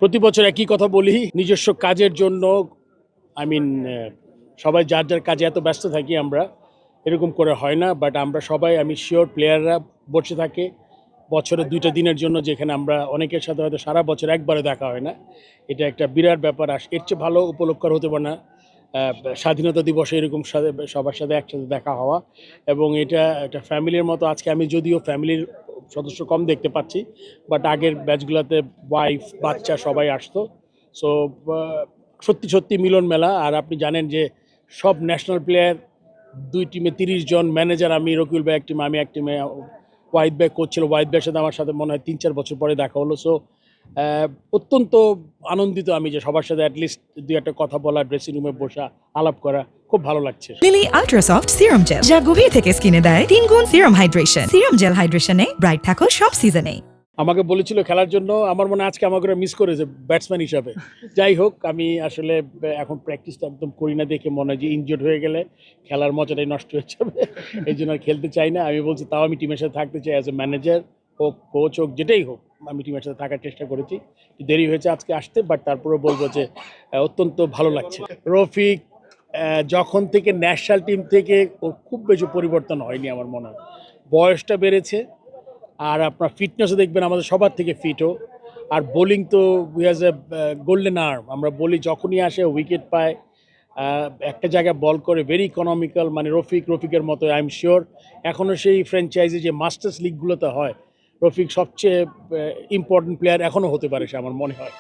প্রতি বছর একই কথা বলি, নিজস্ব কাজের জন্য আই মিন সবাই যার যার কাজে এত ব্যস্ত থাকি আমরা, এরকম করে হয় না। বাট আমরা সবাই, আমি শিওর প্লেয়াররা বসে থাকে বছরে 2টা দিনের জন্য, যেখানে আমরা অনেকের সাথে হয়তো সারা বছর একবারে দেখা হয় না। এটা একটা বিরাট ব্যাপার। এর চেয়ে ভালো উপলক্ষ আর হতে পারে না স্বাধীনতা দিবসে এরকম সবার সাথে একসাথে দেখা হওয়া। এবং এটা একটা ফ্যামিলির মতো। আজকে আমি যদিও ফ্যামিলির সদস্য কম দেখতে পাচ্ছি, বাট আগের ব্যাচগুলোতে ওয়াইফ বাচ্চা সবাই আসতো। সো সত্যি সত্যি মিলন মেলা। আর আপনি জানেন যে সব ন্যাশনাল প্লেয়ার, 2 টিমে 30 জন, ম্যানেজার আমি, রকিউল ভাই এক টিমে, আমি এক টিমে, ওয়াহিদ ভাই কোচ ছিল। ওয়াহিদ ভাইয়ের সাথে আমার সাথে মনে হয় 3-4 বছর পরে দেখা হলো। সো অত্যন্ত আনন্দিত আমি যে সবার সাথে অ্যাটলিস্ট 2-একটা কথা বলা, ড্রেসিং রুমে বসা, আলাপ করা খুব ভালো লাগছে। লিলি আল্ট্রাসফট সিরাম জেল, যা গভীর থেকে স্কিনে দেয় 3 গুণ সিরাম হাইড্রেশন। সিরাম জেল হাইড্রেশনে ব্রাইট থাকো সব সিজনে। আমাকে বলেছিল খেলার জন্য, আমার মনে হয় আজকে আমাকে মিস করেছে ব্যাটসম্যান হিসাবে। যাই হোক, আমি আসলে এখন প্র্যাকটিসটা একদম করি না দেখে মনে হয় যে ইনজোর্ড হয়ে গেলে খেলার মজাটাই নষ্ট হয়ে যাবে, এই জন্য আর খেলতে চাই না। আমি বলছি তাও আমি টিমের সাথে থাকতে চাই, অ্যাজ এ ম্যানেজার হোক, কোচ হোক, যেটাই হোক, আমি টিমের সাথে থাকার চেষ্টা করেছি। দেরি হয়েছে আজকে আসতে, বাট তারপরে বলবো যে অত্যন্ত ভালো লাগছে। রফিক যখন থেকে ন্যাশনাল টিম থেকে, ওর খুব বেশি পরিবর্তন হয়নি আমার মনে হয়। বয়সটা বেড়েছে, আর আপনার ফিটনেসও দেখবেন আমাদের সবার থেকে ফিটও। আর বোলিং তো we has a golden arm. আমরা বলি যখনই আসে উইকেট পায়, একটা জায়গায় বল করে, ভেরি ইকোনমিক্যাল। মানে রফিকের মতো আই এম শিওর এখনও সেই ফ্র্যাঞ্চাইজি যে মাস্টার্স লিগগুলোতে হয়, রফিক সবচেয়ে ইম্পর্টেন্ট প্লেয়ার এখনও হতে পারে সে, আমার মনে হয়।